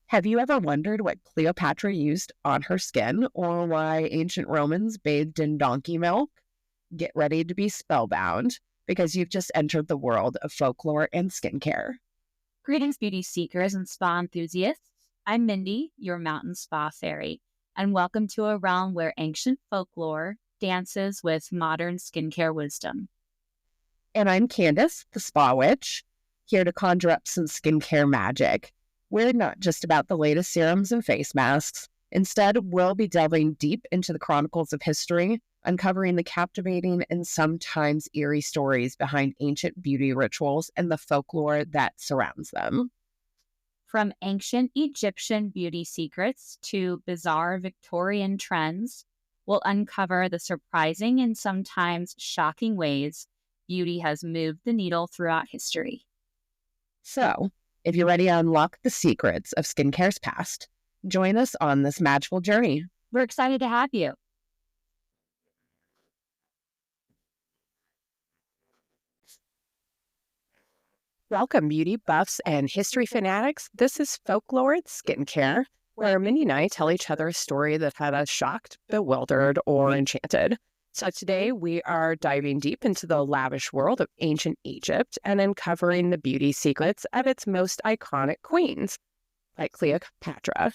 Have you ever wondered what Cleopatra used on her skin or why ancient Romans bathed in donkey milk? Get ready to be spellbound because you've just entered the world of folklore and skincare. Greetings, beauty seekers and spa enthusiasts. I'm Mindy, your mountain spa fairy, and welcome to a realm where ancient folklore dances with modern skincare wisdom. And I'm Candace, the spa witch, here to conjure up some skincare magic. We're not just about the latest serums and face masks. Instead, we'll be delving deep into the chronicles of history, uncovering the captivating and sometimes eerie stories behind ancient beauty rituals and the folklore that surrounds them. From ancient Egyptian beauty secrets to bizarre Victorian trends, we'll uncover the surprising and sometimes shocking ways beauty has moved the needle throughout history. So, if you're ready to unlock the secrets of skincare's past, join us on this magical journey. We're excited to have you. Welcome, beauty buffs and history fanatics. This is Folklore and Skincare, where Mindy and I tell each other a story that had us shocked, bewildered, or enchanted. So today we are diving deep into the lavish world of ancient Egypt and uncovering the beauty secrets of its most iconic queens, like Cleopatra.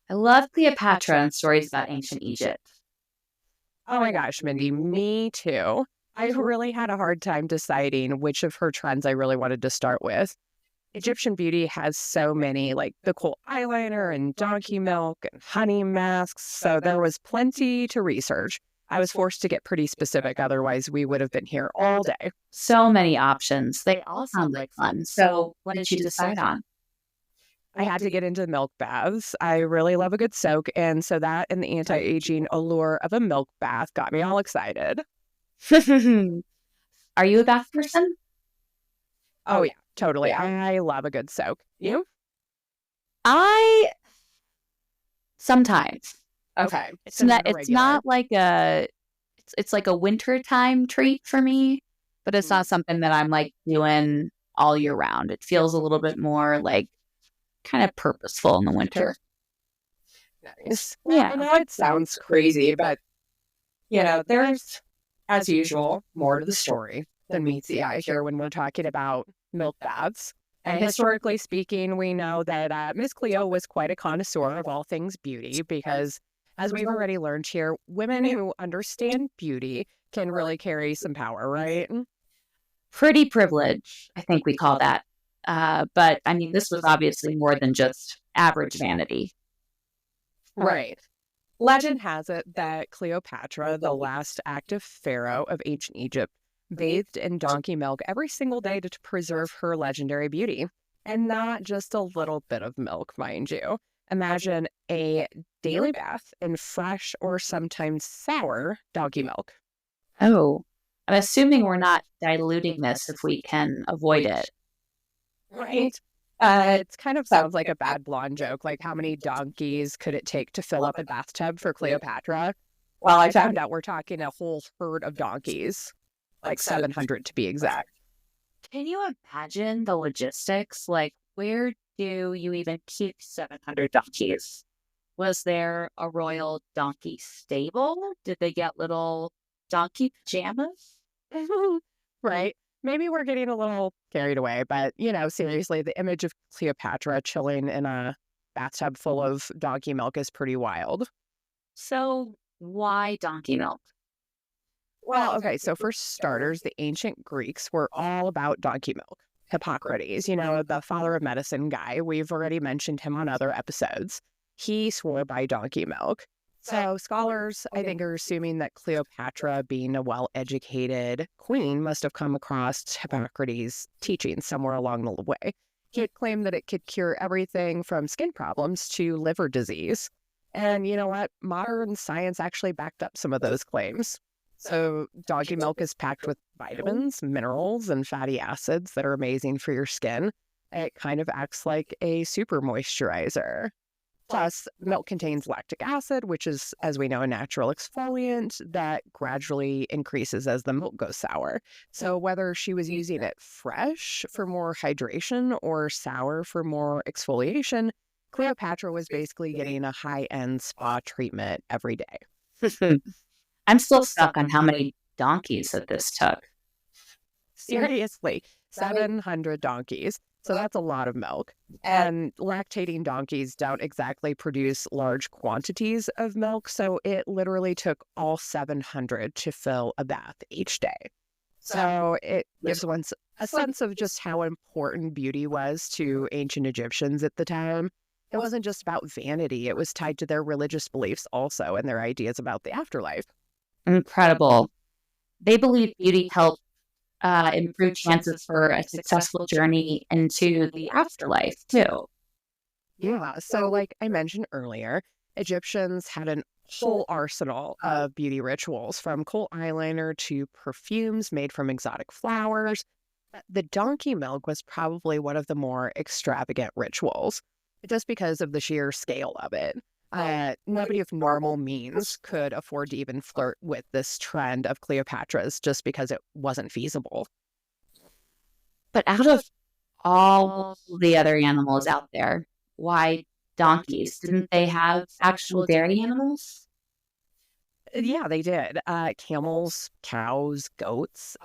I love Cleopatra and stories about ancient Egypt. Oh my gosh, Mindy, me too. I really had a hard time deciding which of her trends I really wanted to start with. Egyptian beauty has so many, like the cool eyeliner and donkey milk and honey masks, so there was plenty to research. I was forced to get pretty specific, otherwise we would have been here all day. So many options. They all sound like fun. So what did you decide on? I had to get into milk baths. I really love a good soak, and so that and the anti-aging allure of a milk bath got me all excited. Are you a bath person? Oh yeah, totally. I love a good soak. You? I sometimes. Okay. It's not like it's like a wintertime treat for me, but it's not something that I'm like doing all year round. It feels a little bit more like kind of purposeful in the winter. Nice. Yeah. I know it sounds crazy, but there's, as usual, more to the story than meets the eye here when we're talking about milk baths. And historically speaking, we know that Miss Cleo was quite a connoisseur of all things beauty because, as we've already learned here, women who understand beauty can really carry some power, right? Pretty privilege, I think we call that. But I mean, this was obviously more than just average vanity. Right. Legend has it that Cleopatra, the last active pharaoh of ancient Egypt, bathed in donkey milk every single day to preserve her legendary beauty. And not just a little bit of milk, mind you. Imagine a daily bath in fresh or sometimes sour donkey milk. Oh, I'm assuming we're not diluting this if we can avoid it. Right. It kind of sounds like a bad blonde joke. Like, how many donkeys could it take to fill up a bathtub for Cleopatra? Well, I found out we're talking a whole herd of donkeys, like 700 to be exact. Can you imagine the logistics? Like, where do you even keep 700 donkeys? Was there a royal donkey stable? Did they get little donkey pajamas? Right. Maybe we're getting a little carried away, but, seriously, the image of Cleopatra chilling in a bathtub full of donkey milk is pretty wild. So why donkey milk? Well, okay, so for starters, the ancient Greeks were all about donkey milk. Hippocrates, the father of medicine guy, we've already mentioned him on other episodes. He swore by donkey milk. So scholars, I think, are assuming that Cleopatra, being a well-educated queen, must have come across Hippocrates' teachings somewhere along the way. He had claimed that it could cure everything from skin problems to liver disease. And you know what? Modern science actually backed up some of those claims. So donkey milk is packed with vitamins, minerals, and fatty acids that are amazing for your skin. It kind of acts like a super moisturizer. Plus, milk contains lactic acid, which is, as we know, a natural exfoliant that gradually increases as the milk goes sour. So, whether she was using it fresh for more hydration or sour for more exfoliation, Cleopatra was basically getting a high-end spa treatment every day. I'm still stuck on how many donkeys that this took. Seriously, 700 donkeys. So that's a lot of milk. And lactating donkeys don't exactly produce large quantities of milk, so it literally took all 700 to fill a bath each day. So it gives one a sense of just how important beauty was to ancient Egyptians at the time. It wasn't just about vanity, it was tied to their religious beliefs also and their ideas about the afterlife. Incredible. They believe beauty helped improve chances for a successful journey into the afterlife, too. Yeah, so like I mentioned earlier, Egyptians had an whole arsenal of beauty rituals, from coal eyeliner to perfumes made from exotic flowers. The donkey milk was probably one of the more extravagant rituals, just because of the sheer scale of it. Nobody of normal means could afford to even flirt with this trend of Cleopatra's just because it wasn't feasible. But out of all the other animals out there, why donkeys? Didn't they have actual dairy animals? Yeah, they did. Camels, cows, goats.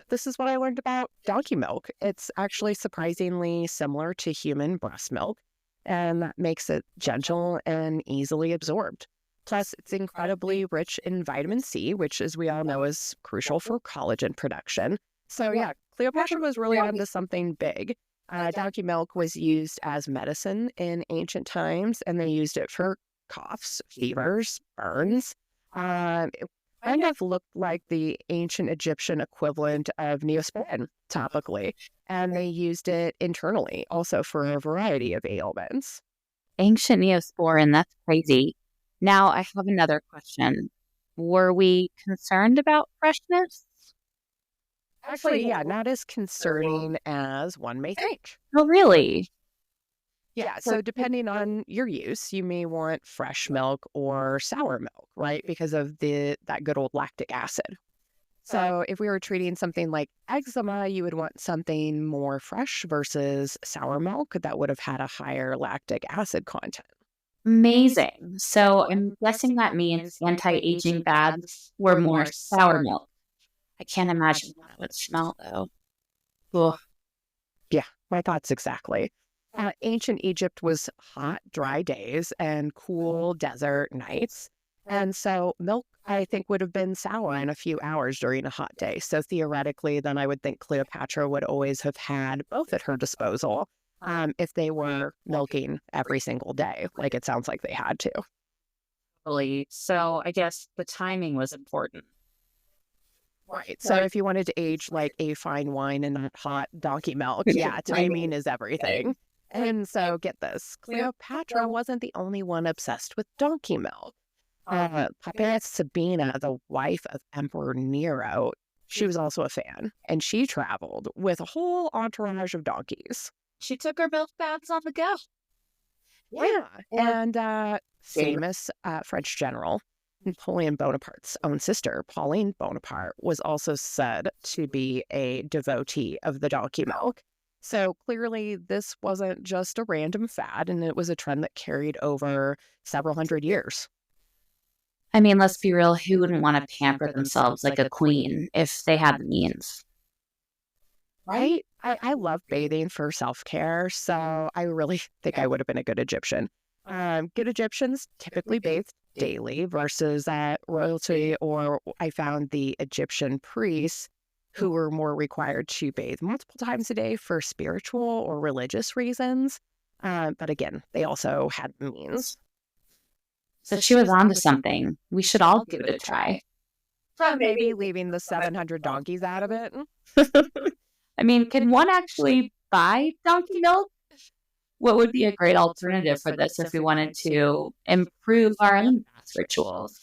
This is what I learned about donkey milk. It's actually surprisingly similar to human breast milk, and that makes it gentle and easily absorbed. Plus, it's incredibly rich in vitamin C, which, as we all know, is crucial for collagen production. So, yeah, Cleopatra was really onto something big. Donkey milk was used as medicine in ancient times, and they used it for coughs, fevers, burns. It kind of looked like the ancient Egyptian equivalent of Neosporin topically, and they used it internally also for a variety of ailments. Ancient Neosporin, that's crazy. Now, I have another question. Were we concerned about freshness? Actually, yeah, not as concerning as one may think. Oh, really? Yeah, so depending on your use, you may want fresh milk or sour milk, right? Because of that good old lactic acid. So if we were treating something like eczema, you would want something more fresh versus sour milk that would have had a higher lactic acid content. Amazing. So I'm guessing that means anti-aging baths were more sour milk. I can't imagine how that would smell, though. Ugh. Yeah, my thoughts exactly. Ancient Egypt was hot, dry days and cool desert nights. And so milk, I think, would have been sour in a few hours during a hot day. So theoretically, then I would think Cleopatra would always have had both at her disposal if they were milking every single day, like it sounds like they had to. Really. So I guess the timing was important. Right. So if you wanted to age like a fine wine and not hot donkey milk, yeah, timing is everything. And so get this, Cleopatra wasn't the only one obsessed with donkey milk. Papyrus Sabina, the wife of Emperor Nero, she was also a fan, and she traveled with a whole entourage of donkeys. She took her milk baths on the go. Yeah, and famous French general Napoleon Bonaparte's own sister, Pauline Bonaparte, was also said to be a devotee of the donkey milk. So clearly, this wasn't just a random fad, and it was a trend that carried over several hundred years. I mean, let's be real, who wouldn't want to pamper themselves like a queen if they had the means? Right? I love bathing for self-care, so I really think I would have been a good Egyptian. Good Egyptians typically bathed daily versus royalty, or I found the Egyptian priests who were more required to bathe multiple times a day for spiritual or religious reasons. But again, they also had means. So she was onto something. We should all give it a try. Maybe leaving the 700 donkeys out of it. I mean, can one actually buy donkey milk? What would be a great alternative for this if we wanted to improve our own bath rituals?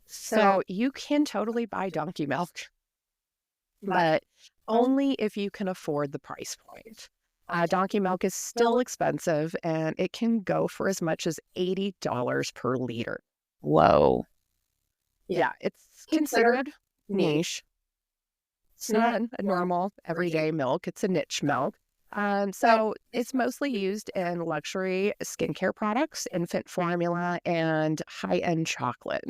So you can totally buy donkey milk, but only if you can afford the price point. Donkey milk is still expensive, and it can go for as much as $80 per liter. Whoa. Yeah, it's considered niche. It's not a normal everyday milk. It's a niche milk. So it's mostly used in luxury skincare products, infant formula, and high-end chocolate.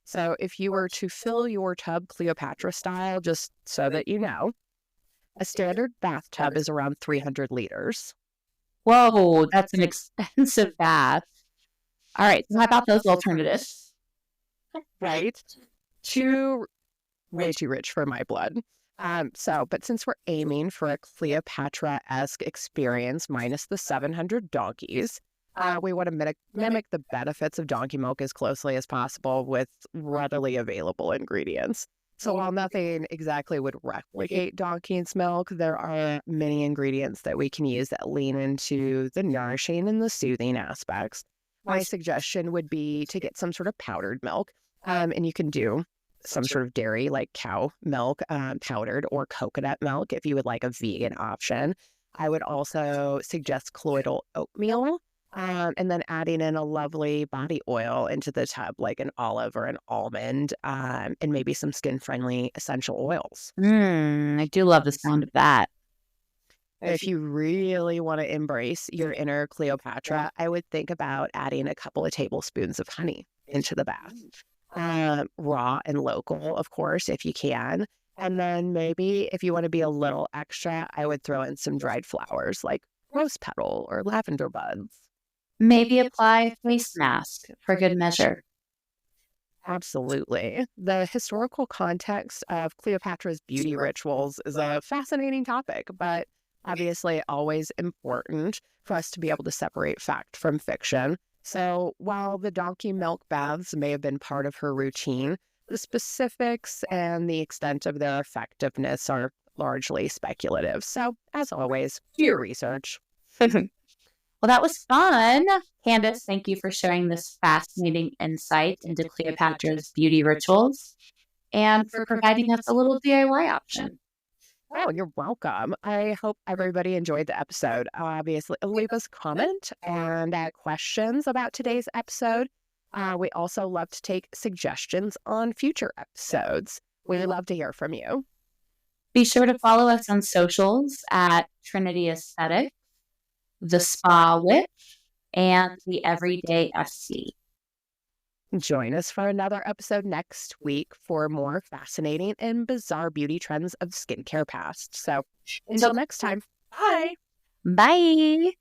So if you were to fill your tub Cleopatra style, just so that you know, a standard bathtub is around 300 liters. Whoa, that's an expensive bath. All right, so how about those alternatives? Right? Way too rich for my blood. But since we're aiming for a Cleopatra-esque experience minus the 700 donkeys, we want to mimic the benefits of donkey milk as closely as possible with readily available ingredients. So while nothing exactly would replicate donkey's milk, there are many ingredients that we can use that lean into the nourishing and the soothing aspects. My suggestion would be to get some sort of powdered milk, and you can do some sort of dairy like cow milk, powdered, or coconut milk if you would like a vegan option. I would also suggest colloidal oatmeal, and then adding in a lovely body oil into the tub, like an olive or an almond, and maybe some skin-friendly essential oils. I do love the sound of that. If you really want to embrace your inner Cleopatra, I would think about adding a couple of tablespoons of honey into the bath. Raw and local, of course, if you can. And then maybe if you want to be a little extra, I would throw in some dried flowers like rose petal or lavender buds. Maybe apply a face mask for good measure. Absolutely. The historical context of Cleopatra's beauty rituals is a fascinating topic, but obviously always important for us to be able to separate fact from fiction. So while the donkey milk baths may have been part of her routine, the specifics and the extent of their effectiveness are largely speculative. So, as always, do your research. Well, that was fun. Candace, thank you for sharing this fascinating insight into Cleopatra's beauty rituals and for providing us a little DIY option. Oh, you're welcome. I hope everybody enjoyed the episode. Obviously, leave us a comment and questions about today's episode. We also love to take suggestions on future episodes. We love to hear from you. Be sure to follow us on socials at Trinity Aesthetic, The Spa Witch, and The Everyday SC. Join us for another episode next week for more fascinating and bizarre beauty trends of skincare past. So until next time, bye. Bye.